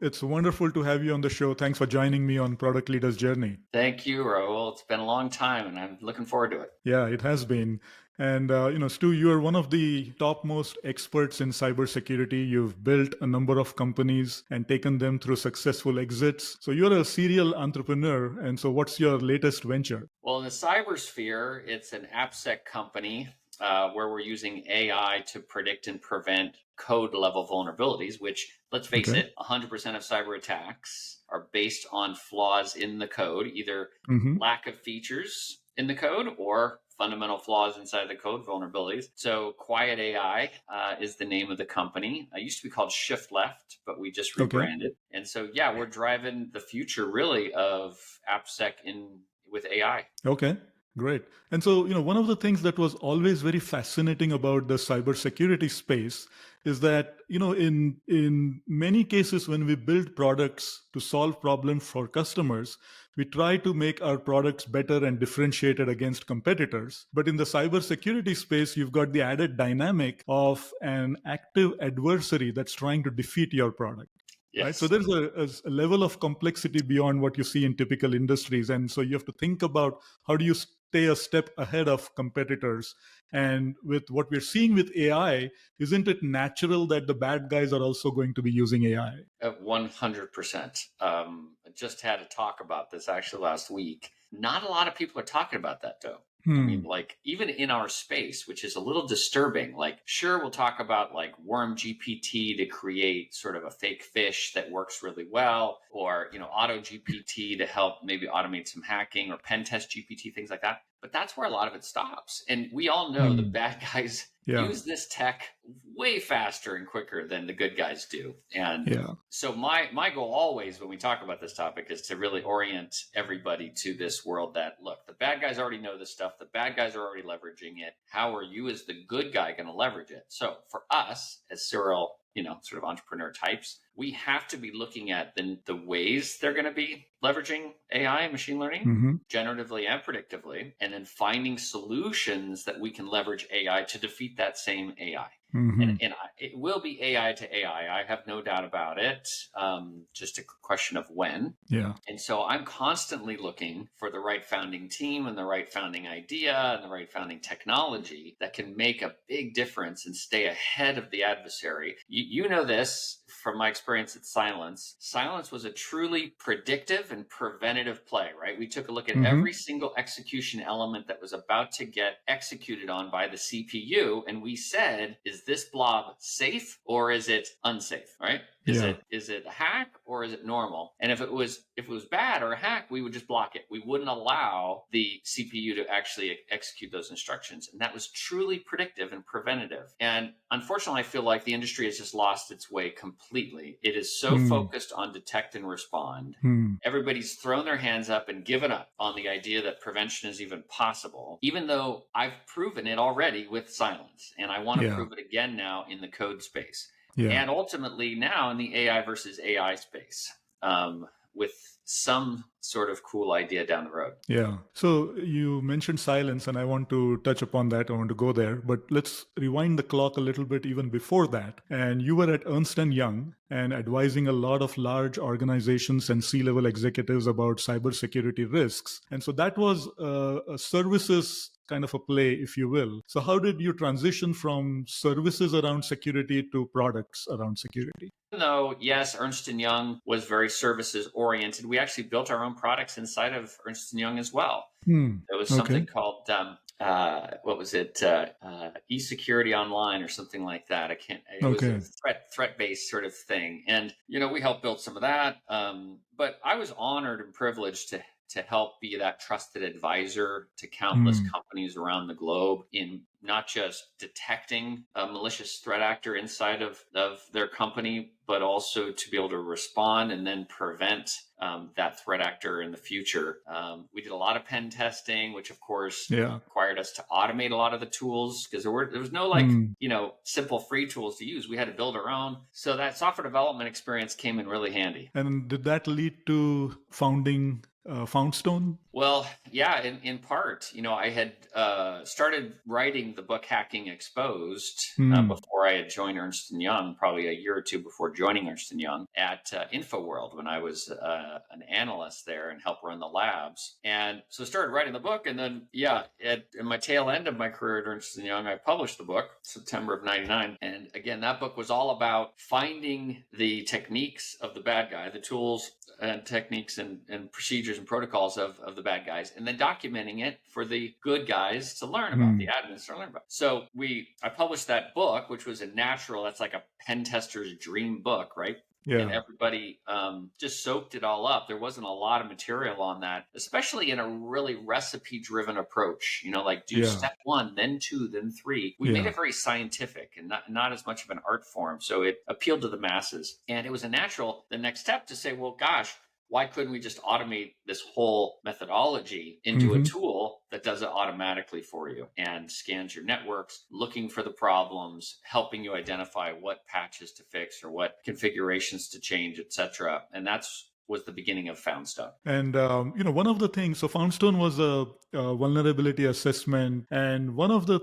It's wonderful to have you on the show. Thanks for joining me on Product Leaders Journey. Thank you, Rahul. It's been a long time and I'm looking forward to it. Yeah, it has been. And, Stu, you are one of the topmost experts in cybersecurity. You've built a number of companies and taken them through successful exits. So you're a serial entrepreneur. And so what's your latest venture? Well, in the cybersphere, it's an AppSec company where we're using AI to predict and prevent code level vulnerabilities, which, let's face it, 100% of cyber attacks are based on flaws in the code, either lack of features in the code or fundamental flaws inside the code vulnerabilities. So Qwiet AI is the name of the company. It used to be called Shift Left, but we just rebranded. And so, yeah, we're driving the future really of AppSec with AI. Okay. Great. And so, one of the things that was always very fascinating about the cybersecurity space is that, in many cases, when we build products to solve problems for customers, we try to make our products better and differentiated against competitors. But in the cybersecurity space, you've got the added dynamic of an active adversary that's trying to defeat your product. Yes. Right? So there's a level of complexity beyond what you see in typical industries. And so you have to think about how do you stay a step ahead of competitors. And with what we're seeing with AI, isn't it natural that the bad guys are also going to be using AI? 100%. I just had a talk about this actually last week. Not a lot of people are talking about that, though. I mean, like, even in our space, which is a little disturbing, like, sure, we'll talk about like Worm GPT to create sort of a fake fish that works really well, or, Auto GPT to help maybe automate some hacking, or pen test GPT, things like that. But that's where a lot of it stops. And we all know the bad guys use this tech way faster and quicker than the good guys do. And so my goal always when we talk about this topic is to really orient everybody to this world that, look, the bad guys already know this stuff. The bad guys are already leveraging it. How are you as the good guy going to leverage it? So for us as serial, sort of entrepreneur types, we have to be looking at the ways they're going to be leveraging AI and machine learning, generatively and predictively, and then finding solutions that we can leverage AI to defeat that same AI. And it will be AI to AI. I have no doubt about it. Just a question of when. Yeah. And so I'm constantly looking for the right founding team and the right founding idea and the right founding technology that can make a big difference and stay ahead of the adversary. You know this from my experience at Silence. Silence was a truly predictive and preventative play, right? We took a look at every single execution element that was about to get executed on by the CPU, and we said, is this blob safe or is it unsafe, right? Is it a hack or is it normal? And if it was bad or a hack, we would just block it. We wouldn't allow the CPU to actually execute those instructions. And that was truly predictive and preventative. And unfortunately, I feel like the industry has just lost its way completely. It is so focused on detect and respond. Everybody's thrown their hands up and given up on the idea that prevention is even possible, even though I've proven it already with Silence. And I want to prove it again now in the code space. And ultimately now in the AI versus AI space, with some sort of cool idea down the road. Yeah. So you mentioned Silence, and I want to touch upon that. I want to go there, but let's rewind the clock a little bit even before that. And you were at Ernst & Young and advising a lot of large organizations and C-level executives about cybersecurity risks. And so that was a services kind of a play, if you will. So how did you transition from services around security to products around security? Though, yes, Ernst & Young was very services oriented, we actually built our own products inside of Ernst & Young as well. There was something called, what was it? E-Security Online or something like that. It was a threat-based sort of thing. And, we helped build some of that. But I was honored and privileged to help be that trusted advisor to countless companies around the globe in not just detecting a malicious threat actor inside of their company, but also to be able to respond and then prevent that threat actor in the future. We did a lot of pen testing, which of course required us to automate a lot of the tools because there was no simple free tools to use. We had to build our own. So that software development experience came in really handy. And did that lead to founding Foundstone? Well, yeah, in part, I had started writing writing the book Hacking Exposed Hmm. before I had joined Ernst & Young, probably a year or two before joining Ernst & Young at InfoWorld when I was an analyst there and helped run the labs. And so I started writing the book. And then, at my tail end of my career at Ernst & Young, I published the book September of 99. And again, that book was all about finding the techniques of the bad guy, the tools and techniques and procedures and protocols of the bad guys, and then documenting it for the good guys to learn about, the admins to learn about. So I published that book, which was that's like a pen tester's dream book, right? Yeah. And everybody just soaked it all up. There wasn't a lot of material on that, especially in a really recipe-driven approach. Like do step 1, then 2, then 3. We made it very scientific and not as much of an art form. So it appealed to the masses. And it was the next step to say, well, gosh, why couldn't we just automate this whole methodology into a tool that does it automatically for you and scans your networks, looking for the problems, helping you identify what patches to fix or what configurations to change, etc. And was the beginning of Foundstone. And, one of the things, so Foundstone was a vulnerability assessment. And one of the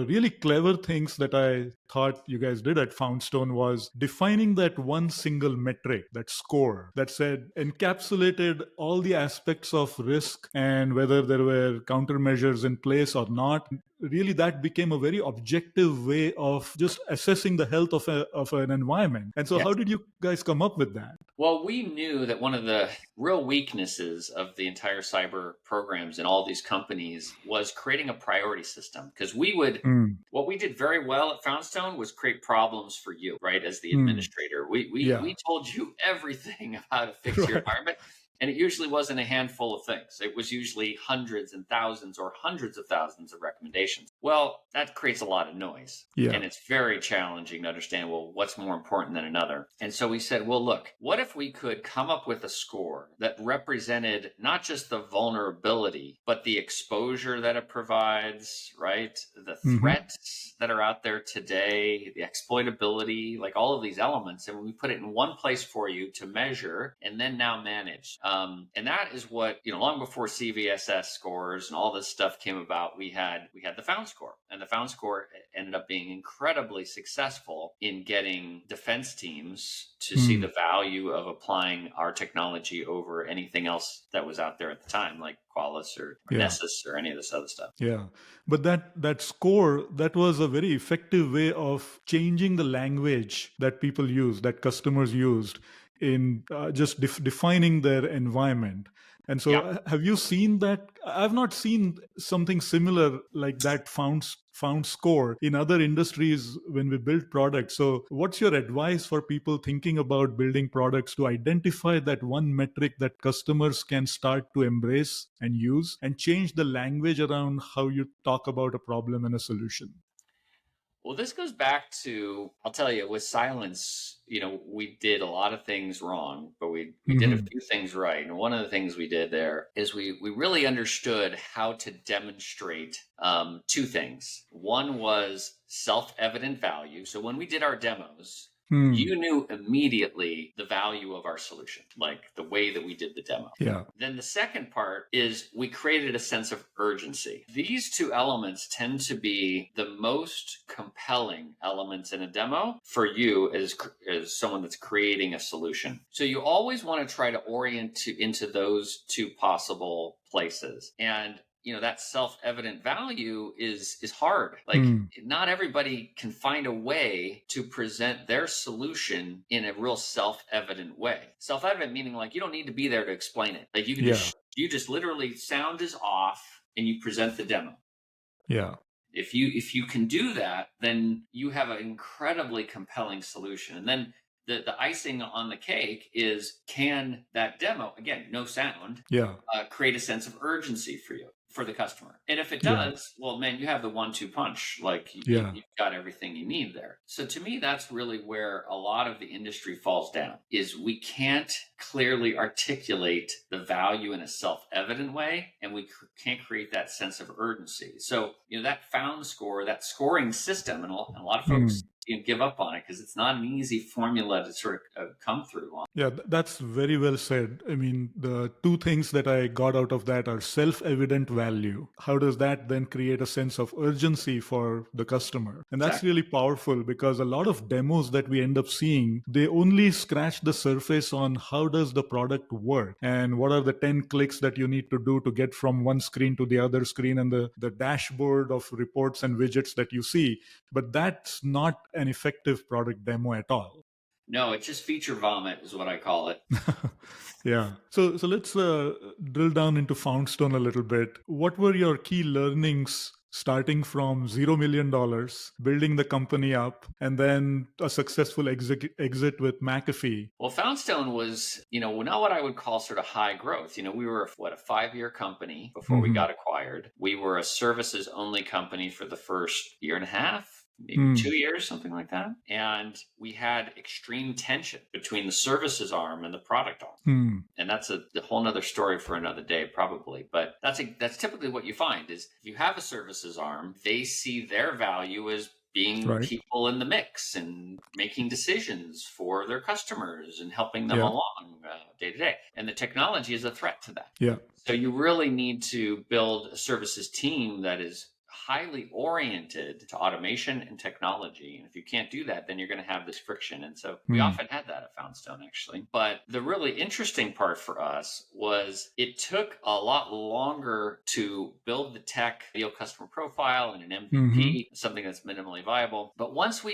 really clever things that I thought you guys did at Foundstone was defining that one single metric, that score, that encapsulated all the aspects of risk and whether there were countermeasures in place or not. Really, that became a very objective way of just assessing the health of an environment. And so how did you guys come up with that? Well, we knew that one of the real weaknesses of the entire cyber programs in all these companies was creating a priority system. Because what we did very well at Foundstone was create problems for you, right? As the administrator, we told you everything of how to fix your environment. And it usually wasn't a handful of things. It was usually hundreds and thousands or hundreds of thousands of recommendations. Well, that creates a lot of noise. And it's very challenging to understand, well, what's more important than another? And so we said, well, look, what if we could come up with a score that represented not just the vulnerability, but the exposure that it provides, right? The threats that are out there today, the exploitability, like all of these elements. And we put it in one place for you to measure and then now manage. And that is what, long before CVSS scores and all this stuff came about, we had the Found score. And the Found score ended up being incredibly successful in getting defense teams to see the value of applying our technology over anything else that was out there at the time, like Qualys or Nessus or any of this other stuff. Yeah. But that score, that was a very effective way of changing the language that people use, that customers used in just defining their environment. And so have you seen that? I've not seen something similar like that found score in other industries when we build products. So what's your advice for people thinking about building products to identify that one metric that customers can start to embrace and use and change the language around how you talk about a problem and a solution? Well, this goes back to, I'll tell you, with Silence, we did a lot of things wrong, but we did a few things right. And one of the things we did there is we really understood how to demonstrate two things. One was self-evident value. So when we did our demos, you knew immediately the value of our solution, like the way that we did the demo. Yeah. Then the second part is we created a sense of urgency. These two elements tend to be the most compelling elements in a demo for you as someone that's creating a solution. So you always want to try to orient into those two possible places. And that self-evident value is hard. Like not everybody can find a way to present their solution in a real self-evident way. Self-evident meaning like you don't need to be there to explain it. Like you can you just literally sound is off and you present the demo. Yeah. If you can do that, then you have an incredibly compelling solution. And then the icing on the cake is, can that demo, again, no sound, create a sense of urgency for you, for the customer? And if it does, well, man, you have the 1-2 punch. Like you've got everything you need there. So to me, that's really where a lot of the industry falls down, is we can't clearly articulate the value in a self-evident way, and we can't create that sense of urgency. So, that Found score, that scoring system, and a lot of folks give up on it, because it's not an easy formula to sort of come through on. Yeah, that's very well said. I mean, the two things that I got out of that are self-evident value. How does that then create a sense of urgency for the customer? And that's Exactly. really powerful, because a lot of demos that we end up seeing, they only scratch the surface on how does the product work and what are the 10 clicks that you need to do to get from one screen to the other screen, and the dashboard of reports and widgets that you see. But that's not an effective product demo at all. No, it's just feature vomit is what I call it. Yeah. So let's drill down into Foundstone a little bit. What were your key learnings starting from $0 million, building the company up, and then a successful exit with McAfee? Well, Foundstone was, not what I would call sort of high growth. We were, a 5-year company before we got acquired. We were a services only company for the first year and a half, maybe 2 years, something like that. And we had extreme tension between the services arm and the product arm. And that's a whole nother story for another day, probably. But that's typically what you find is if you have a services arm, they see their value as being people in the mix and making decisions for their customers and helping them along day to day. And the technology is a threat to that. Yeah. So you really need to build a services team that is highly oriented to automation and technology. And if you can't do that, then you're going to have this friction. And so we often had that at Foundstone, actually. But the really interesting part for us was it took a lot longer to build the tech, ideal customer profile and an MVP, something that's minimally viable. But once we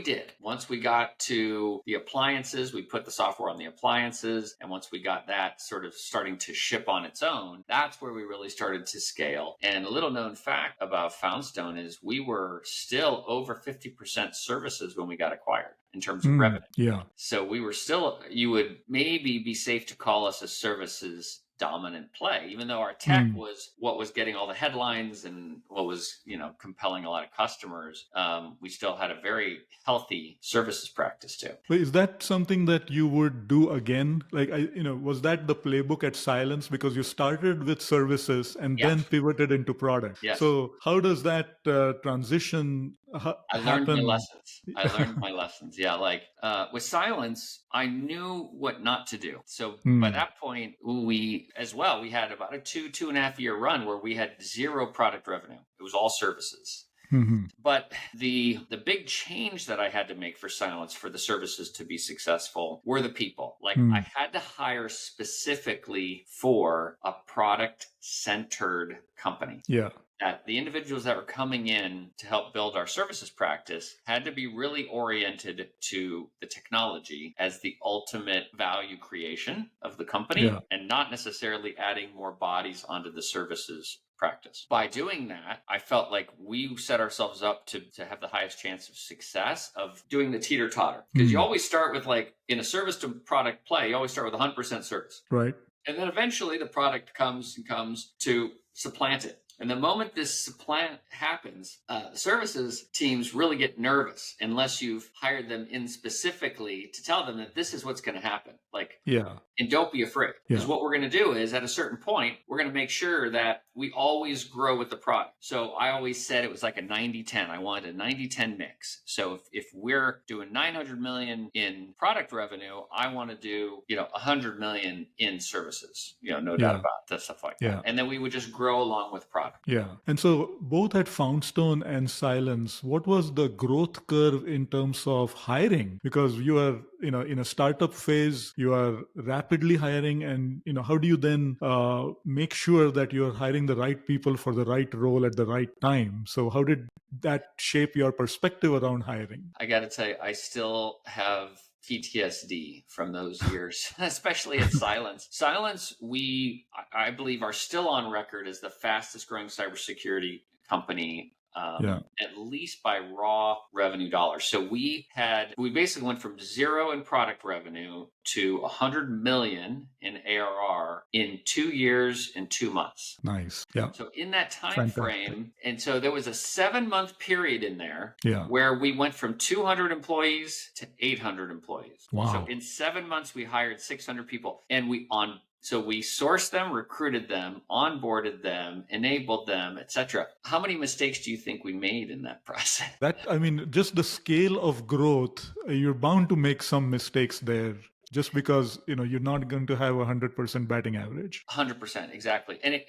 got to the appliances, we put the software on the appliances. And once we got that sort of starting to ship on its own, that's where we really started to scale. And a little known fact about Foundstone is we were still over 50% services when we got acquired in terms of revenue. Yeah. So we were still, you would maybe be safe to call us a services dominant play, even though our tech was what was getting all the headlines and what was, compelling a lot of customers. We still had a very healthy services practice too. But is that something that you would do again? Like, was that the playbook at Silence? Because you started with services and then pivoted into product. Yes. So how does that transition I learned my lessons. Yeah. Like with Silence, I knew what not to do. So by that point, we had about a 2.5 year run where we had zero product revenue. It was all services. But the big change that I had to make for Silence for the services to be successful were the people. Like I had to hire specifically for a product centered company. Yeah. That the individuals that were coming in to help build our services practice had to be really oriented to the technology as the ultimate value creation of the company and not necessarily adding more bodies onto the services practice. By doing that, I felt like we set ourselves up to have the highest chance of success of doing the teeter-totter. Because you always start with, like, in a service to product play, you always start with 100% service. Right. And then eventually the product comes to supplant it. And the moment this supplant happens, services teams really get nervous unless you've hired them in specifically to tell them that this is what's going to happen. Like, and don't be afraid. Because what we're going to do is at a certain point, we're going to make sure that we always grow with the product. So I always said it was like a 90-10. I wanted a 90-10 mix. So if we're doing 900 million in product revenue, I want to do, 100 million in services, no doubt about that, stuff like that. And then we would just grow along with product. Yeah. And so both at Foundstone and Silence, what was the growth curve in terms of hiring? Because you are, in a startup phase, you are rapidly hiring, and, how do you then make sure that you're hiring the right people for the right role at the right time? So how did that shape your perspective around hiring? I got to tell you, I still have PTSD from those years, especially at Silence. Silence, I believe, are still on record as the fastest growing cybersecurity company, at least by raw revenue dollars. So we basically went from zero in product revenue to 100 million in ARR in 2 years and 2 months. Nice. Yeah. So in that time frame, and so there was a 7-month period in there where we went from 200 employees to 800 employees. Wow. So in 7 months, we hired 600 people, and we So we sourced them, recruited them, onboarded them, enabled them, etc. How many mistakes do you think we made in that process? That, I mean, just the scale of growth, you're bound to make some mistakes there just because, you're not going to have 100% batting average. 100%, exactly. And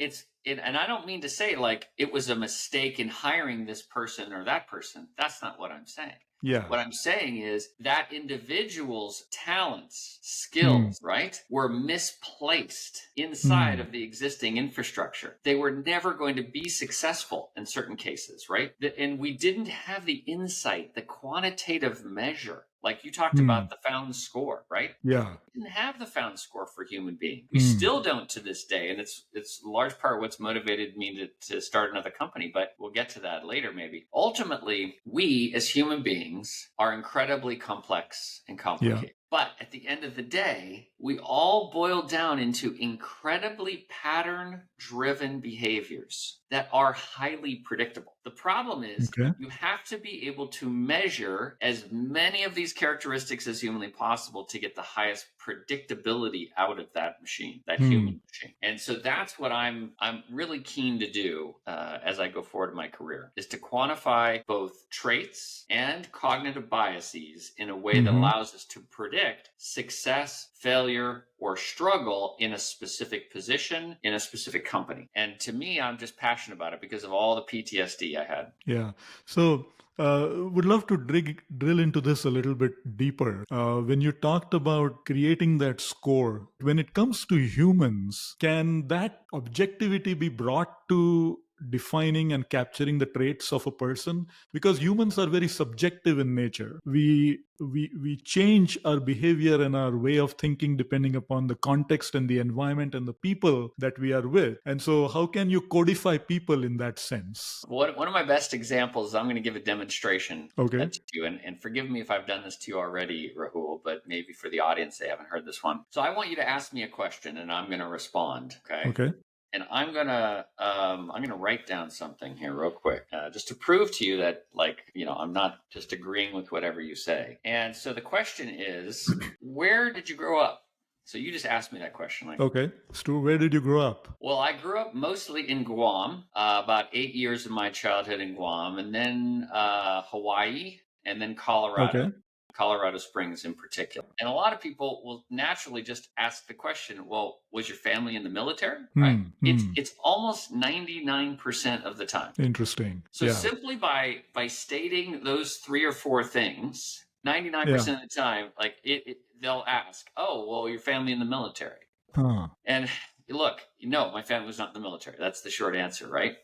and I don't mean to say like it was a mistake in hiring this person or that person. That's not what I'm saying. Yeah. What I'm saying is that individual's talents, skills, right, were misplaced inside of the existing infrastructure. They were never going to be successful in certain cases, right? And we didn't have the insight, the quantitative measure. Like you talked about the found score, right? Yeah. We didn't have the found score for human being. We still don't to this day. And it's a large part what's motivated me to start another company, but we'll get to that later maybe. Ultimately, we as human beings are incredibly complex and complicated. Yeah. But at the end of the day, we all boil down into incredibly pattern-driven behaviors that are highly predictable. The problem is you have to be able to measure as many of these characteristics as humanly possible to get the highest predictability out of that machine, that human machine. And so that's what I'm really keen to do as I go forward in my career, is to quantify both traits and cognitive biases in a way that allows us to predict success, failure, or struggle in a specific position, in a specific company. And to me, I'm just passionate about it because of all the PTSD I had. Yeah. So would love to drill into this a little bit deeper. When you talked about creating that score, when it comes to humans, can that objectivity be brought to defining and capturing the traits of a person? Because humans are very subjective in nature. We change our behavior and our way of thinking depending upon the context and the environment and the people that we are with. And so how can you codify people in that sense? One of my best examples, I'm going to give a demonstration to you, and forgive me if I've done this to you already, Rahul, but maybe for the audience, they haven't heard this one. So I want you to ask me a question and I'm going to respond. Okay. And I'm gonna write down something here real quick, just to prove to you that, I'm not just agreeing with whatever you say. And so the question is, where did you grow up? So you just asked me that question. Okay, Stu, where did you grow up? Well, I grew up mostly in Guam, about 8 years of my childhood in Guam, and then Hawaii, and then Colorado. Colorado Springs in particular. And a lot of people will naturally just ask the question, well, was your family in the military? Right? It's almost 99% of the time. Interesting. So simply by stating those 3 or 4 things, 99% of the time, they'll ask, oh, well, your family in the military. And look, no, my family was not in the military. That's the short answer, right?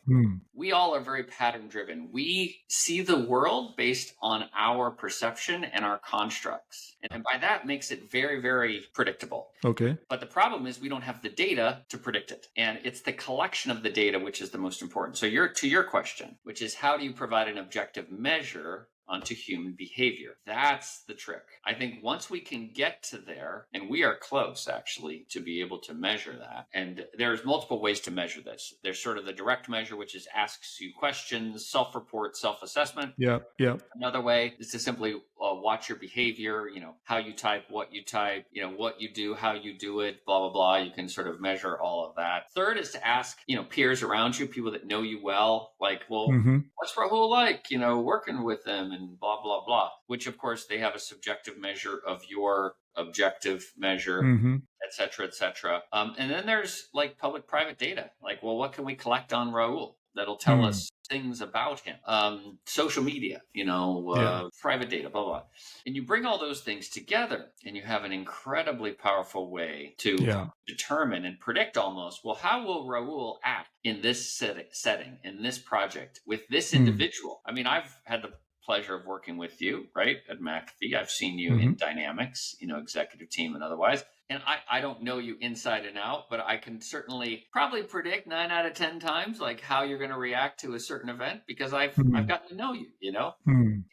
We all are very pattern driven. We see the world based on our perception and our constructs. And by that makes it very, very predictable. Okay. But the problem is we don't have the data to predict it. And it's the collection of the data which is the most important. So to your question, which is how do you provide an objective measure onto human behavior? That's the trick. I think once we can get to there, and we are close actually to be able to measure that, and there's multiple ways to measure this. There's sort of the direct measure, which is asks you questions, self-report, self-assessment. Yeah. Another way is to simply watch your behavior, how you type, what you type, what you do, how you do it, blah, blah, blah. You can sort of measure all of that. Third is to ask, peers around you, people that know you well, what's Rahul like, working with them and blah, blah, blah, which of course they have a subjective measure of your objective measure, et cetera, et cetera. And then there's public-private data, what can we collect on Rahul that'll tell us things about him? Social media, private data, blah, blah. And you bring all those things together and you have an incredibly powerful way to determine and predict almost, well, how will Rahul act in this setting, in this project, with this individual? I mean, I've had the pleasure of working with you, right, at McAfee. I've seen you in Dynamics, executive team and otherwise. And I don't know you inside and out, but I can certainly probably predict 9 out of 10 times how you're going to react to a certain event because I've gotten to know you,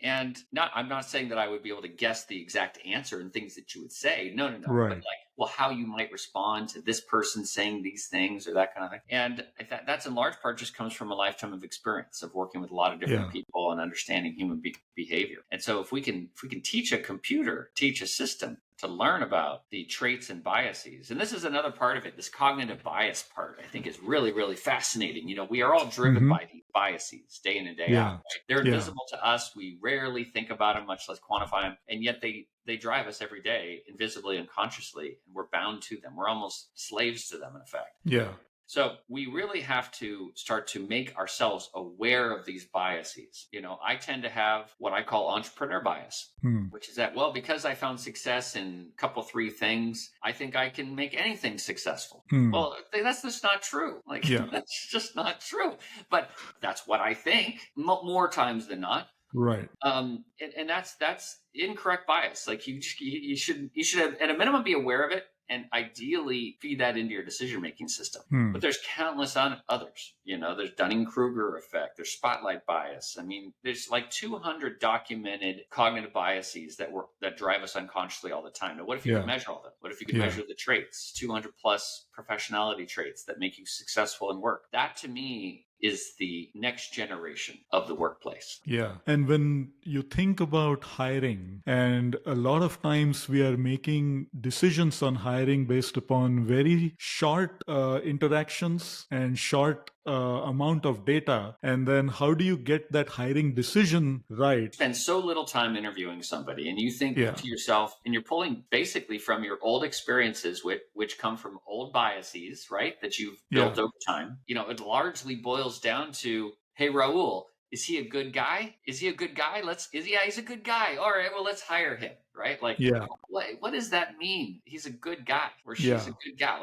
And I'm not saying that I would be able to guess the exact answer and things that you would say. No. Right. But how you might respond to this person saying these things or that kind of thing. And that's in large part just comes from a lifetime of experience of working with a lot of different people and understanding human behavior. And so if we can teach a system to learn about the traits and biases. And this is another part of it. This cognitive bias part, I think, is really, really fascinating. We are all driven by these biases day in and day out. Yeah. Right? They're invisible to us. We rarely think about them, much less quantify them. And yet they drive us every day, invisibly, unconsciously, and we're bound to them. We're almost slaves to them, in effect. Yeah. So we really have to start to make ourselves aware of these biases. I tend to have what I call entrepreneur bias, which is that, well, because I found success in a couple, 3 things, I think I can make anything successful. Well, that's just not true. That's just not true. But that's what I think more times than not. Right. And that's incorrect bias. You should have, at a minimum, be aware of it, and ideally feed that into your decision-making system. But there's countless others. There's Dunning-Kruger effect. There's spotlight bias. I mean, there's like 200 documented cognitive biases that drive us unconsciously all the time. Now, what if you could measure all of them? What if you could measure the traits, 200 plus professionality traits that make you successful in work? That, to me, is the next generation of the workplace. Yeah. And when you think about hiring, and a lot of times we are making decisions on hiring based upon very short interactions and short amount of data. And then how do you get that hiring decision right? Spend so little time interviewing somebody, and you think to yourself, and you're pulling basically from your old experiences, which come from old biases, right? That you've built over time. It largely boils down to, hey, Raul, is he a good guy? Is he a good guy? He's a good guy. All right, well, let's hire him, right? What does that mean? He's a good guy, or she's a good guy.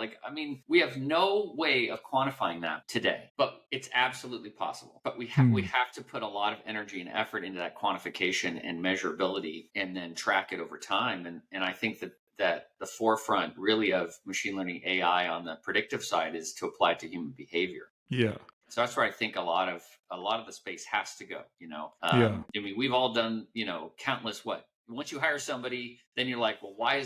We have no way of quantifying that today, but it's absolutely possible. But we have to put a lot of energy and effort into that quantification and measurability, and then track it over time. And I think that the forefront really of machine learning AI on the predictive side is to apply it to human behavior. Yeah. So that's where I think a lot of the space has to go. We've all done, countless once you hire somebody, then you're like, well, why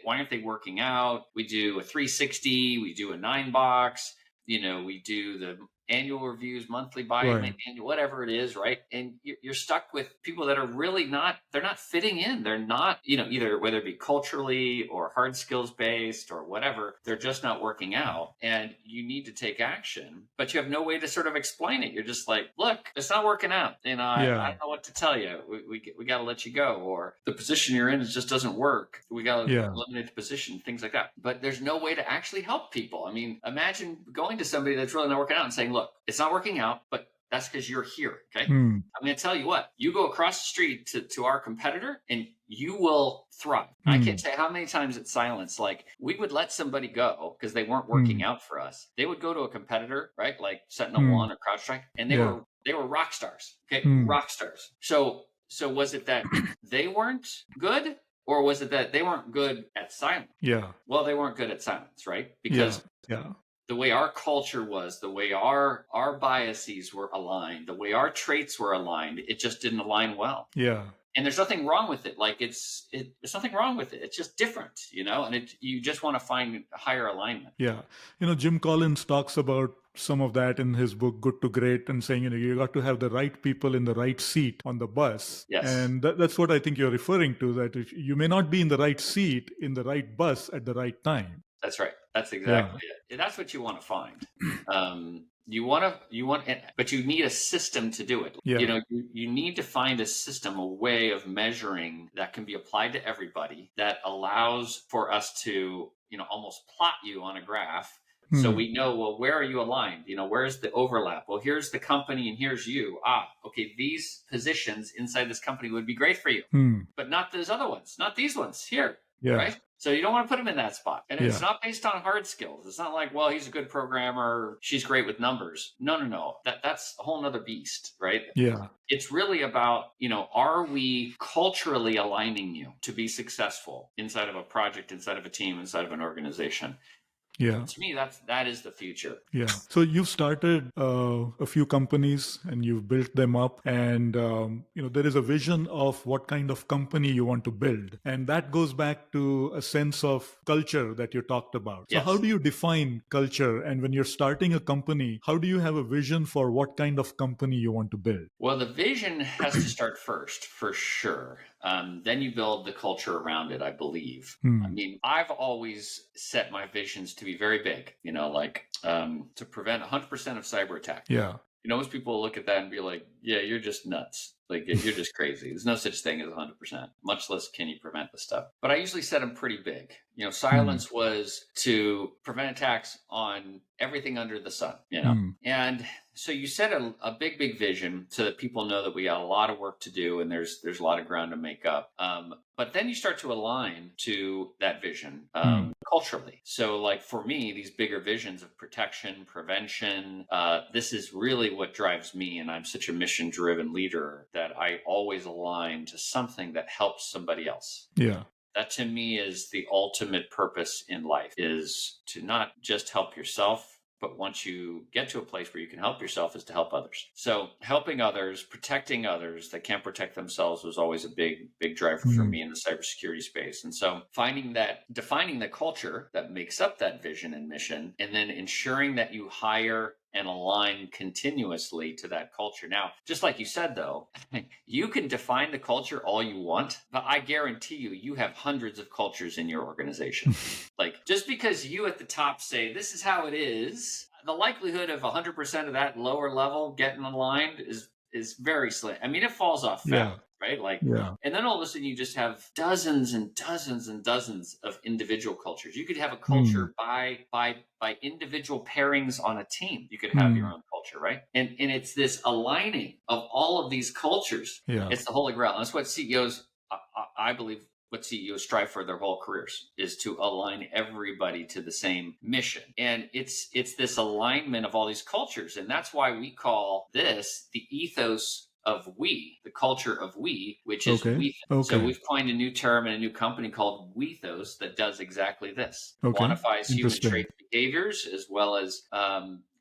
aren't they working out? We do a 360, we do a 9-box, we do the annual reviews, monthly annual, whatever it is, right? And you're stuck with people that are really they're not fitting in. They're not, either whether it be culturally or hard skills based or whatever, they're just not working out. And you need to take action, but you have no way to sort of explain it. You're just like, look, it's not working out. And I don't know what to tell you. We got to let you go, or the position you're in just doesn't work. We got to eliminate the position, things like that. But there's no way to actually help people. I mean, imagine going to somebody that's really not working out and saying, look, it's not working out, but that's because you're here. Okay. I'm going to tell you what, you go across the street to our competitor and you will thrive. I can't tell you how many times it's silence. Like, we would let somebody go because they weren't working out for us. They would go to a competitor, right? Like Sentinel-1 or CrowdStrike, and they were rock stars. Okay. Rock stars. So was it that they weren't good, or was it that they weren't good at silence? Yeah. Well, they weren't good at silence, right? Because the way our culture was, the way our biases were aligned, the way our traits were aligned, it just didn't align well. Yeah. And there's nothing wrong with it. Like, there's nothing wrong with it. It's just different, and you just want to find a higher alignment. Yeah. Jim Collins talks about some of that in his book, Good to Great, and saying, you got to have the right people in the right seat on the bus. Yes. And that's what I think you're referring to, that if you may not be in the right seat in the right bus at the right time. That's right. That's exactly it. And that's what you want to find. But you need a system to do it. Yeah. You need to find a system, a way of measuring that can be applied to everybody, that allows for us to, almost plot you on a graph. So we know, well, where are you aligned? Where's the overlap? Well, here's the company and here's you. Okay, these positions inside this company would be great for you, but not those other ones, not these ones here. Yeah. Right. So you don't want to put them in that spot. And it's not based on hard skills. It's not like, well, he's a good programmer, she's great with numbers. No. That's a whole nother beast, right? Yeah. It's really about, are we culturally aligning you to be successful inside of a project, inside of a team, inside of an organization? Yeah. To me, that is the future. Yeah. So you've started a few companies and you've built them up, and there is a vision of what kind of company you want to build, and that goes back to a sense of culture that you talked about. So how do you define culture? And when you're starting a company, how do you have a vision for what kind of company you want to build? Well, the vision has to start first, for sure. Then you build the culture around it, I believe. I mean, I've always set my visions to be very big, like to prevent 100% of cyber attack. Yeah. Most people look at that and be like, yeah, you're just nuts. Like, you're just crazy. There's no such thing as 100%, much less can you prevent the stuff. But I usually set them pretty big. Silence was to prevent attacks on everything under the sun, And so you set a big, big vision so that people know that we got a lot of work to do and there's a lot of ground to make up. But then you start to align to that vision culturally. So like for me, these bigger visions of protection, prevention, this is really what drives me. And I'm such a mission-driven leader that I always align to something that helps somebody else. Yeah. That to me is the ultimate purpose in life, is to not just help yourself, but once you get to a place where you can help yourself, is to help others. So helping others, protecting others that can't protect themselves was always a big, big driver for me in the cybersecurity space. And so defining the culture that makes up that vision and mission, and then ensuring that you hire and align continuously to that culture. Now, just like you said, though, you can define the culture all you want, but I guarantee you have hundreds of cultures in your organization. Like, just because you at the top say, this is how it is, the likelihood of 100% of that lower level getting aligned is very slim. I mean, it falls off fast. Right? And then all of a sudden you just have dozens and dozens and dozens of individual cultures. You could have a culture by individual pairings on a team. You could have your own culture, right? And it's this aligning of all of these cultures. Yeah. It's the holy grail. And that's what CEOs, I believe, what CEOs strive for their whole careers, is to align everybody to the same mission. And it's this alignment of all these cultures. And that's why we call this the ethos of we, the culture of we, which is Wethos. So we've coined a new term and a new company called Wethos that does exactly this. Quantifies human traits, behaviors, as well as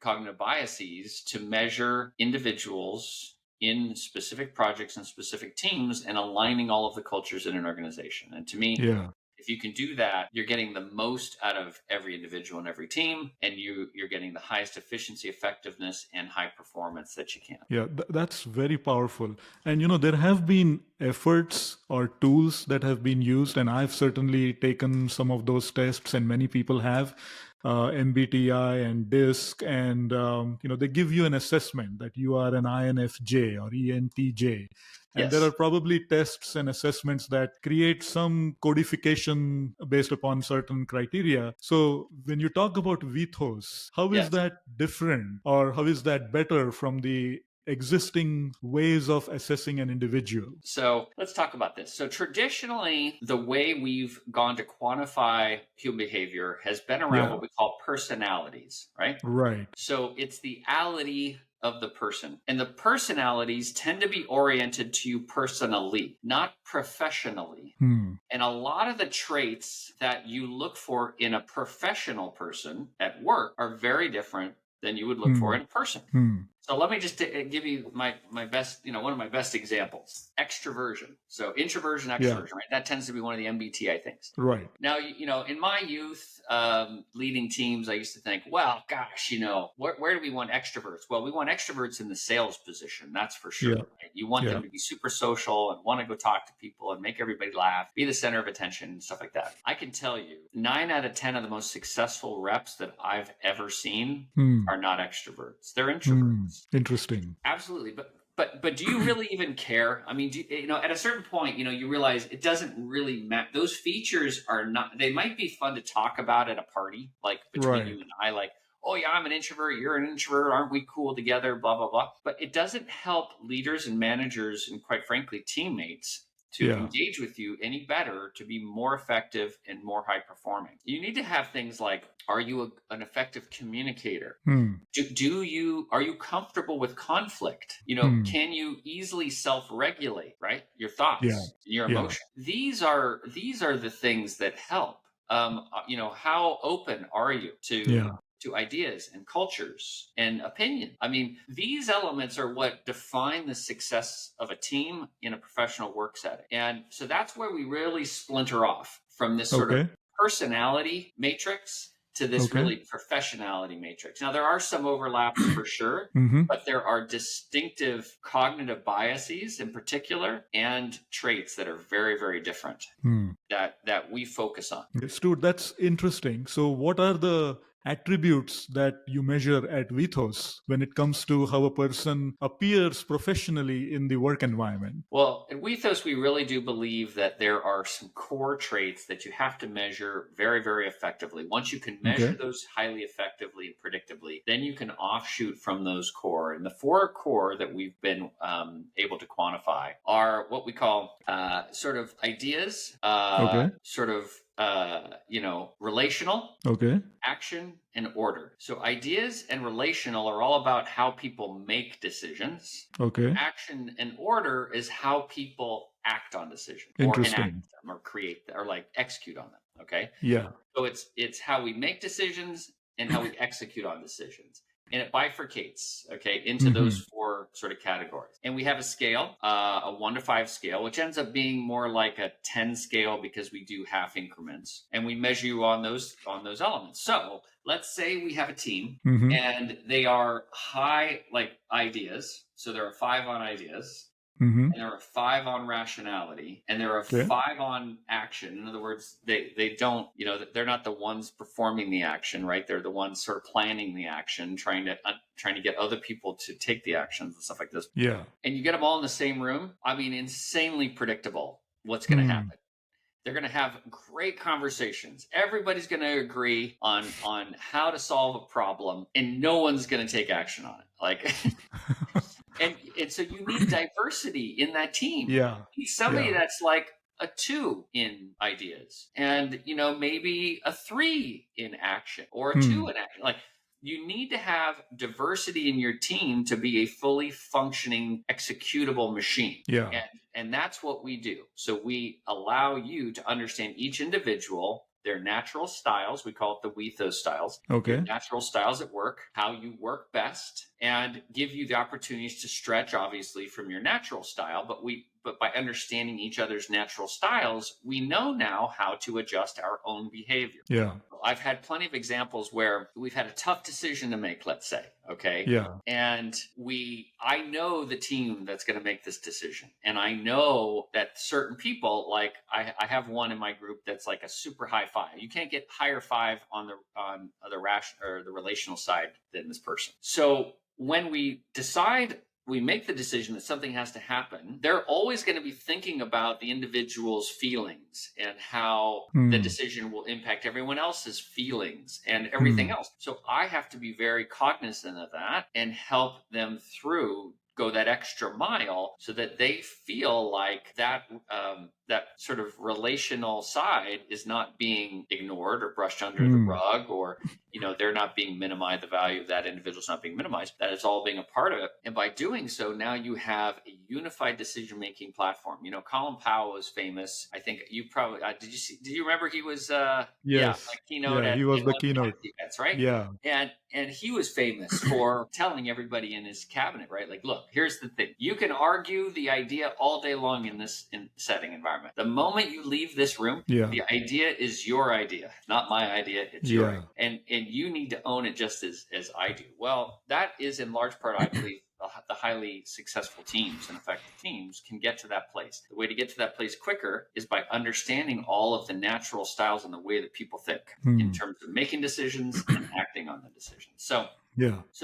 cognitive biases to measure individuals in specific projects and specific teams, and aligning all of the cultures in an organization. And to me, if you can do that, you're getting the most out of every individual and every team, and you're getting the highest efficiency, effectiveness, and high performance that you can. Yeah, that's very powerful. And, there have been efforts or tools that have been used, and I've certainly taken some of those tests, and many people have. MBTI and DISC, and they give you an assessment that you are an INFJ or ENTJ. And there are probably tests and assessments that create some codification based upon certain criteria. So when you talk about Wethos, how is that different, or how is that better from the existing ways of assessing an individual? So let's talk about this. So traditionally, the way we've gone to quantify human behavior has been around what we call personalities, right? Right. So it's the ality of the person. And the personalities tend to be oriented to you personally, not professionally. And a lot of the traits that you look for in a professional person at work are very different than you would look for in a person. So let me just give you my best, one of my best examples. Extroversion. So introversion, extroversion, right? That tends to be one of the MBTI things. Right. Now, in my youth, leading teams, I used to think, well, gosh, where do we want extroverts? Well, we want extroverts in the sales position. That's for sure. Right? You want them to be super social and want to go talk to people and make everybody laugh, be the center of attention and stuff like that. I can tell you 9 out of 10 of the most successful reps that I've ever seen are not extroverts. They're introverts. Interesting. Absolutely. But do you really even care? I mean, at a certain point, you realize it doesn't really matter. Those features are not, they might be fun to talk about at a party, like between you and I, like, oh yeah, I'm an introvert, you're an introvert, aren't we cool together, blah, blah, blah. But it doesn't help leaders and managers and, quite frankly, teammates to engage with you any better, to be more effective and more high performing. You need to have things like, are you an effective communicator? Are you comfortable with conflict? Can you easily self-regulate, right? Your thoughts, your emotions. These are the things that help. How open are you to ideas and cultures and opinion? I mean, these elements are what define the success of a team in a professional work setting. And so that's where we really splinter off from this sort of personality matrix to this Okay. really professionality matrix. Now, there are some overlaps for sure, Mm-hmm. but there are distinctive cognitive biases in particular and traits that are very, very different that we focus on. Stuart, that's interesting. So, what are the attributes that you measure at Wethos when it comes to how a person appears professionally in the work environment? Well, at Wethos, we really do believe that there are some core traits that you have to measure very, very effectively. Once you can measure Okay. those highly effectively and predictably, then you can offshoot from those core. And the four core that we've been able to quantify are what we call sort of ideas, Okay. relational, Okay. action, and order. So ideas and relational are all about how people make decisions. Okay. Action and order is how people act on decisions or enact Interesting. them or create or like execute on them. Okay. Yeah. So it's how we make decisions and how we execute on decisions. And it bifurcates, okay, into those Mm-hmm. four sort of categories. And we have a scale, a 1 to 5 scale, which ends up being more like a 10 scale because we do half increments, and we measure you on those elements. So let's say we have a team Mm-hmm. and they are high like ideas. So there are 5 on ideas. Mm-hmm. And there are 5 on rationality, and there are Okay. 5 on action. In other words, they don't, they're not the ones performing the action, right? They're the ones sort of planning the action, trying to get other people to take the actions and stuff like this. Yeah. And you get them all in the same room. I mean, insanely predictable what's going to happen. They're going to have great conversations. Everybody's going to agree on how to solve a problem, and no one's going to take action on it. Like, and so you need diversity in that team. Yeah. You need somebody that's like a 2 in ideas, and maybe a 3 in action, or a 2 in action. Like, you need to have diversity in your team to be a fully functioning executable machine. Yeah. And that's what we do. So we allow you to understand each individual, their natural styles. We call it the Wethos styles. Okay. Your natural styles at work, how you work best, and give you the opportunities to stretch, obviously, from your natural style. But by understanding each other's natural styles, we know now how to adjust our own behavior. Yeah. I've had plenty of examples where we've had a tough decision to make, let's say, okay? Yeah. And I know the team that's going to make this decision. And I know that certain people, like I have one in my group that's like a super high 5. You can't get higher 5 on the rational or the relational side than this person. So when we make the decision that something has to happen, they're always going to be thinking about the individual's feelings and how the decision will impact everyone else's feelings and everything else. So I have to be very cognizant of that and help them go that extra mile so that they feel like that sort of relational side is not being ignored or brushed under the rug, or they're not being minimized. The value of that individual is not being minimized. That is all being a part of it. And by doing so, now you have a unified decision-making platform. Colin Powell was famous. I think you probably did you remember he was keynote at he was the one of keynote events, right? Yeah. And he was famous for telling everybody in his cabinet, right? Like, look, here's the thing. You can argue the idea all day long in this setting environment. The moment you leave this room, the idea is your idea, not my idea. It's your idea. And you need to own it just as I do. Well, that is in large part, I believe, the highly successful teams and effective teams can get to that place. The way to get to that place quicker is by understanding all of the natural styles and the way that people think in terms of making decisions and acting on the decisions. So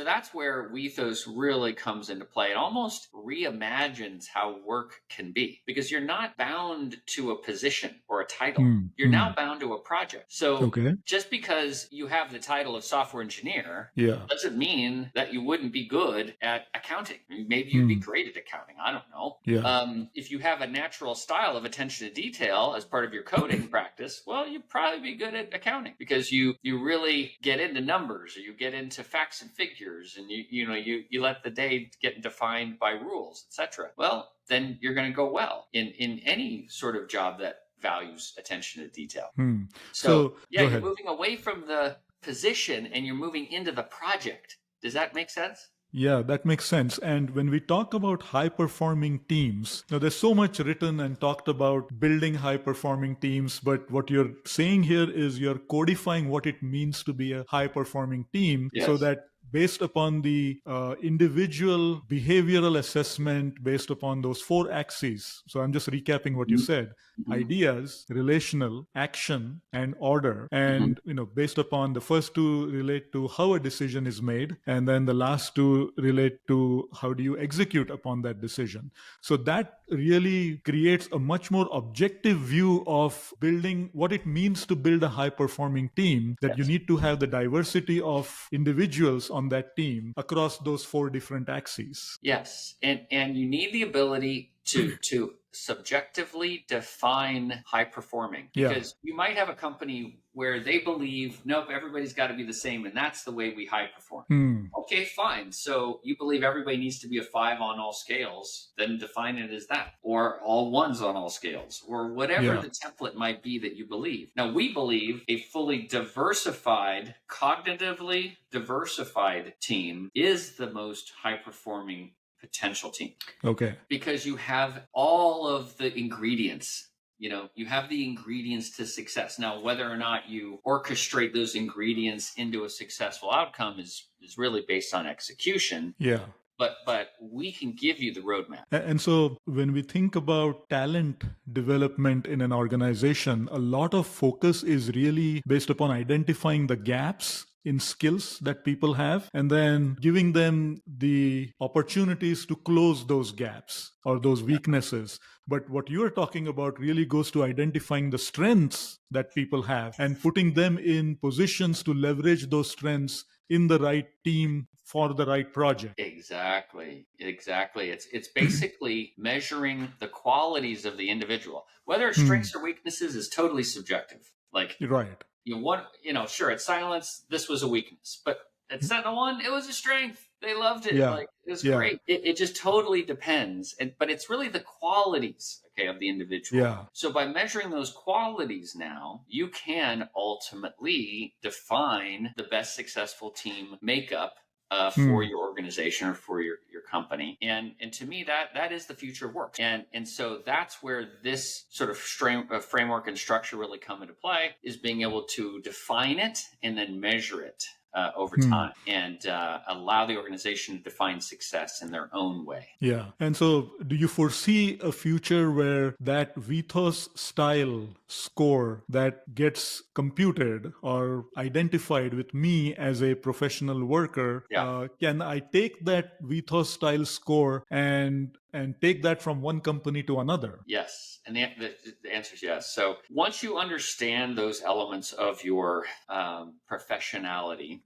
that's where Wethos really comes into play. It almost reimagines how work can be, because you're not bound to a position or a title. You're now bound to a project. So just because you have the title of software engineer doesn't mean that you wouldn't be good at accounting. Maybe you'd be great at accounting. I don't know. If you have a natural style of attention to detail as part of your coding practice, well, you'd probably be good at accounting because you really get into numbers, or you get into facts and figures, and you let the day get defined by rules, etc. Well, then you're going to go well in any sort of job that values attention to detail. So you're moving away from the position and you're moving into the project. Does that make sense? Yeah, that makes sense. And when we talk about high performing teams, now there's so much written and talked about building high performing teams, but what you're saying here is you're codifying what it means to be a high performing team so Yes. that based upon the individual behavioral assessment based upon those four axes. So I'm just recapping what you said: Mm-hmm. ideas, relational, action, and order. Mm-hmm. And based upon the first two relate to how a decision is made, and then the last two relate to how do you execute upon that decision. So that really creates a much more objective view of building what it means to build a high performing team, that you Yes. need to have the diversity of individuals on that team across those four different axes. Yes, and you need the ability to subjectively define high performing, Yeah. because you might have a company where they believe, nope, everybody's got to be the same, and that's the way we high perform. Okay, fine. So you believe everybody needs to be a 5 on all scales, then define it as that, or all 1s on all scales, or whatever Yeah. the template might be that you believe. Now, we believe a fully diversified, cognitively diversified team is the most high performing potential team, Okay. because you have all of the ingredients. You have the ingredients to success. Now, whether or not you orchestrate those ingredients into a successful outcome is really based on execution. Yeah. But we can give you the roadmap. And so when we think about talent development in an organization, a lot of focus is really based upon identifying the gaps in skills that people have and then giving them the opportunities to close those gaps or those weaknesses. But what you're talking about really goes to identifying the strengths that people have and putting them in positions to leverage those strengths in the right team for the right project. Exactly. It's basically measuring the qualities of the individual. Whether it's strengths or weaknesses is totally subjective. Like, Right. sure, at Silence, this was a weakness, but at Sentinel-1, it was a strength. They loved it. Yeah. Like, it was Yeah. great. It just totally depends. But it's really the qualities, okay, of the individual. Yeah. So by measuring those qualities now, you can ultimately define the best successful team makeup for your organization or for your company. And to me, that is the future of work. And so that's where this sort of framework and structure really come into play, is being able to define it and then measure it over time, and allow the organization to define success in their own way. Yeah. And so do you foresee a future where that Wethos style score that gets computed or identified with me as a professional worker, can I take that Wethos style score and take that from one company to another? Yes. And the answer is yes. So once you understand those elements of your professionality,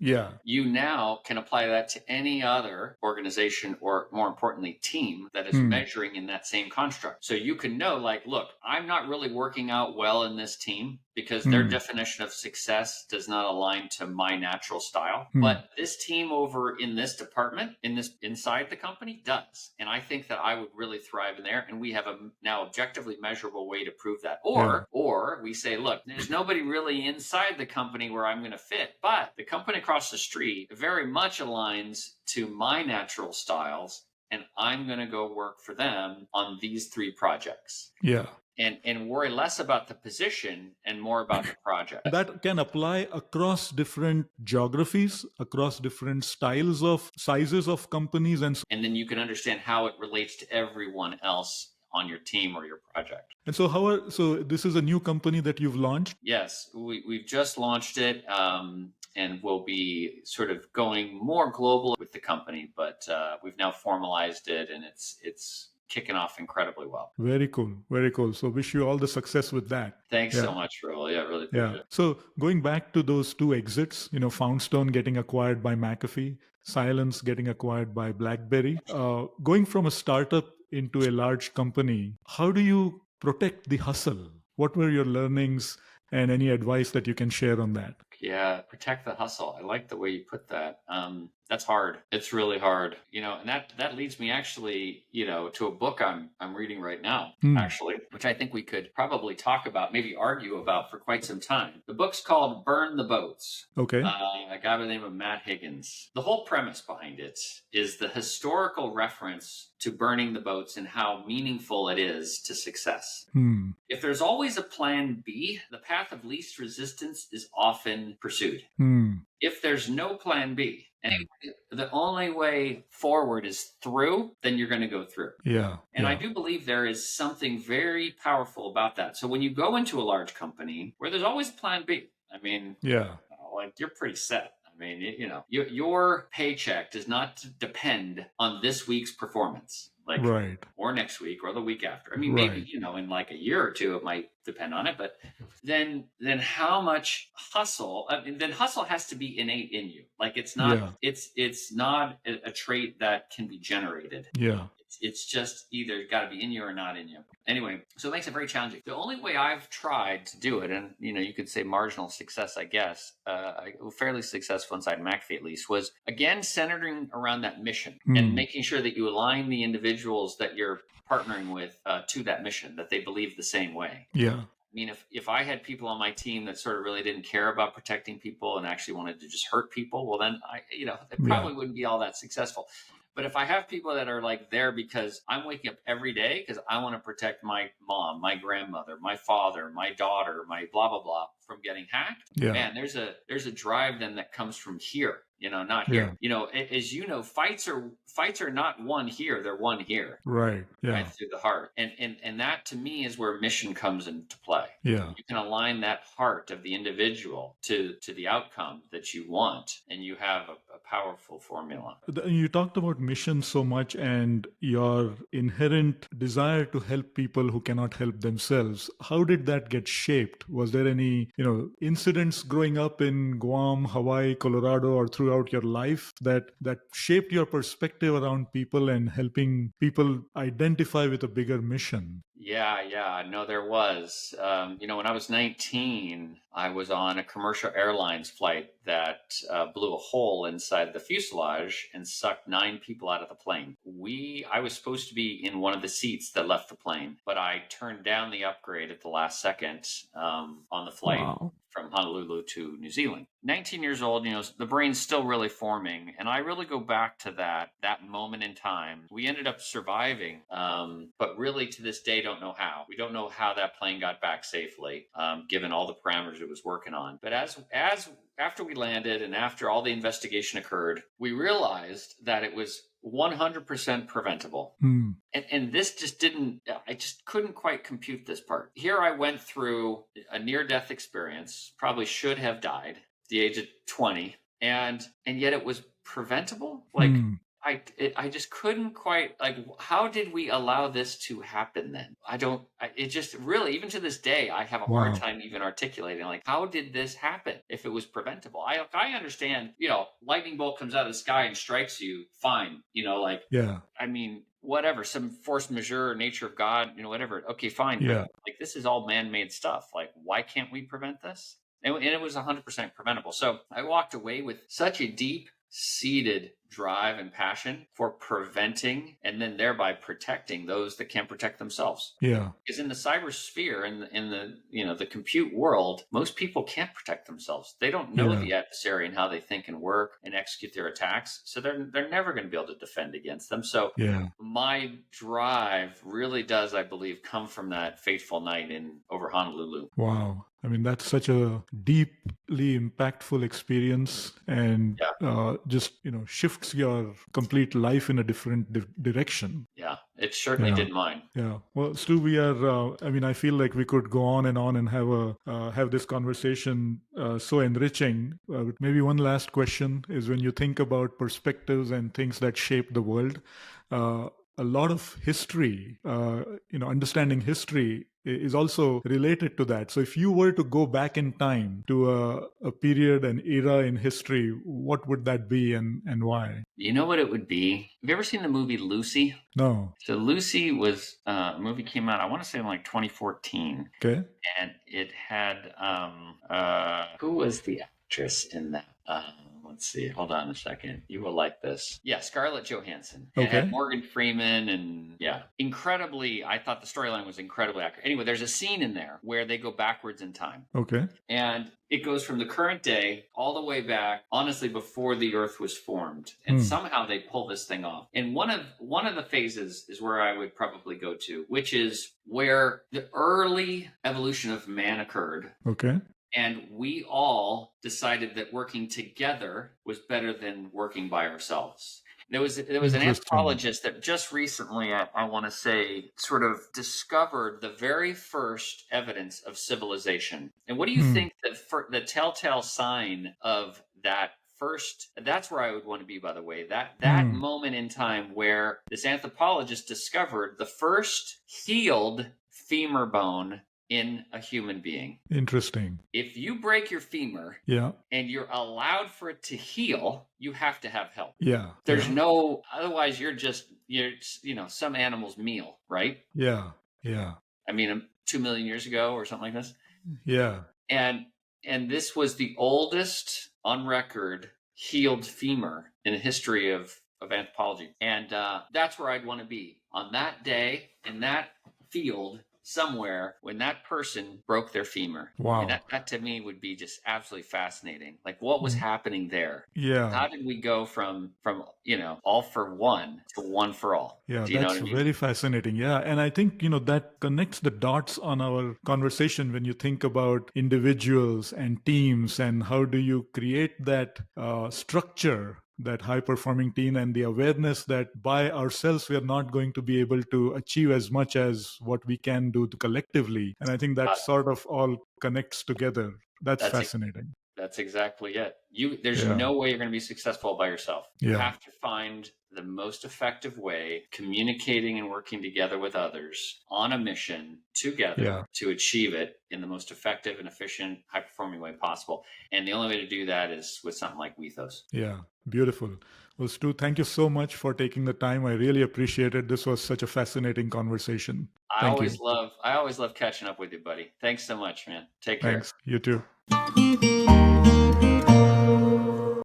you now can apply that to any other organization, or more importantly, team that is measuring in that same construct. So you can know, like, look, I'm not really working out well in this team because their definition of success does not align to my natural style. But this team over in this department, inside the company, does. And I think that I would really thrive in there. And we have a now objectively measurable way to prove that. Or we say, look, there's nobody really inside the company where I'm going to fit, but the company across the street very much aligns to my natural styles, and I'm going to go work for them on these 3 projects. Yeah. And worry less about the position and more about the project. That can apply across different geographies, across different styles of sizes of companies. And then you can understand how it relates to everyone else on your team or your project. And so so this is a new company that you've launched? Yes, we've just launched it, and we'll be sort of going more global with the company, but we've now formalized it, and it's kicking off incredibly well. Very cool. Very cool. So wish you all the success with that. Thanks so much, Rahul. Yeah, really appreciate it. So going back to those 2 exits, Foundstone getting acquired by McAfee, Silence getting acquired by BlackBerry, going from a startup into a large company, how do you protect the hustle? What were your learnings and any advice that you can share on that? Yeah, protect the hustle. I like the way you put that. That's hard. It's really hard, and that leads me actually, to a book I'm reading right now, actually, which I think we could probably talk about, maybe argue about for quite some time. The book's called Burn the Boats. Okay. A guy by the name of Matt Higgins. The whole premise behind it is the historical reference to burning the boats and how meaningful it is to success. If there's always a plan B, the path of least resistance is often pursued. If there's no plan B, and the only way forward is through, then you're going to go through. Yeah. And I do believe there is something very powerful about that. So when you go into a large company where there's always plan B, I mean, like you're pretty set. I mean, your paycheck does not depend on this week's performance. Like, or next week or the week after. I mean, maybe, in like a year or two, it might depend on it, but then how much hustle, then hustle has to be innate in you. Like it's not, it's not a trait that can be generated. Yeah. It's just either got to be in you or not in you. Anyway, so it makes it very challenging. The only way I've tried to do it, and you could say marginal success, I guess, fairly successful inside McAfee at least, was again centering around that mission and making sure that you align the individuals that you're partnering with to that mission, that they believe the same way. Yeah. I mean, if I had people on my team that sort of really didn't care about protecting people and actually wanted to just hurt people, well, then it probably wouldn't be all that successful. But if I have people that are like there because I'm waking up every day because I want to protect my mom, my grandmother, my father, my daughter, my blah, blah, blah from getting hacked, man, there's a drive then that comes from here. Not here. As fights are not won here; they're won here. Right. Yeah. Right through the heart, and that to me is where mission comes into play. Yeah. You can align that heart of the individual to the outcome that you want, and you have a powerful formula. You talked about mission so much and your inherent desire to help people who cannot help themselves. How did that get shaped? Was there any, incidents growing up in Guam, Hawaii, Colorado, or throughout your life that shaped your perspective around people and helping people identify with a bigger mission? Yeah. No, there was. When I was 19, I was on a commercial airlines flight that blew a hole inside the fuselage and sucked 9 people out of the plane. I was supposed to be in one of the seats that left the plane, but I turned down the upgrade at the last second on the flight. Wow. From Honolulu to New Zealand. 19 years old, the brain's still really forming. And I really go back to that moment in time. We ended up surviving, but really to this day don't know how. We don't know how that plane got back safely, given all the parameters it was working on. But after we landed and after all the investigation occurred, we realized that it was 100% preventable. And this I just couldn't quite compute this part. Here I went through a near-death experience, probably should have died at the age of 20, and yet it was preventable. Like, I just couldn't quite, how did we allow this to happen then? It just really, even to this day, I have a hard time even articulating, how did this happen if it was preventable? I understand, lightning bolt comes out of the sky and strikes you, fine, I mean, whatever, some force majeure, nature of God, whatever. Okay, fine. Yeah. But, this is all man-made stuff. Why can't we prevent this? And it was 100% preventable. So I walked away with such a deep-seated drive and passion for preventing and then thereby protecting those that can't protect themselves. Yeah. Because in the cyber sphere, in the compute world, most people can't protect themselves. They don't know the adversary and how they think and work and execute their attacks. So they're never going to be able to defend against them. So my drive really does, I believe, come from that fateful night over Honolulu. Wow. I mean, that's such a deeply impactful experience and just, shifts your complete life in a different direction. Yeah, it certainly did mine. Yeah. Well, Stu, we are, I feel like we could go on and have this conversation so enriching. Maybe one last question is, when you think about perspectives and things that shape the world, a lot of history, understanding history is also related to that. So if you were to go back in time to a period, an era in history, what would that be and why? You know what it would be? Have you ever seen the movie Lucy? No. So Lucy was a movie came out, I want to say in 2014. Okay. And it had, who was the actress in that. Let's see. Hold on a second. You will like this. Yeah, Scarlett Johansson. It Okay. had Morgan Freeman and incredibly. I thought the storyline was incredibly accurate. Anyway, there's a scene in there where they go backwards in time. Okay. And it goes from the current day all the way back, honestly, before the Earth was formed, and somehow they pull this thing off. And one of the phases is where I would probably go to, which is where the early evolution of man occurred. Okay. And we all decided that working together was better than working by ourselves. There was an anthropologist that just recently, I want to say, sort of discovered the very first evidence of civilization. And what do you think the telltale sign of that first? That's where I would want to be, by the way. That moment in time where this anthropologist discovered the first healed femur bone in a human being. Interesting. If you break your femur and you're allowed for it to heal, you have to have help. Yeah. There's no, otherwise you're some animal's meal, right? Yeah. Yeah. I mean, 2 million years ago or something like this. Yeah. And this was the oldest on record healed femur in the history of anthropology. And that's where I'd want to be on that day in that field somewhere when that person broke their femur. Wow. And that to me would be just absolutely fascinating. Like, what was happening there? Yeah. How did we go from all for one to one for all? Yeah, Do you know that's what I mean? very fascinating. Yeah. And I think, that connects the dots on our conversation when you think about individuals and teams and how do you create that structure, that high performing team, and the awareness that by ourselves we are not going to be able to achieve as much as what we can do collectively. And I think that sort of all connects together. That's fascinating. That's exactly it. There's no way you're going to be successful by yourself. You have to find the most effective way, communicating and working together with others on a mission together to achieve it in the most effective and efficient, high-performing way possible. And the only way to do that is with something like Wethos. Yeah, beautiful. Well, Stu, thank you so much for taking the time. I really appreciate it. This was such a fascinating conversation. I always love catching up with you, buddy. Thanks so much, man. Take care. Thanks. You too.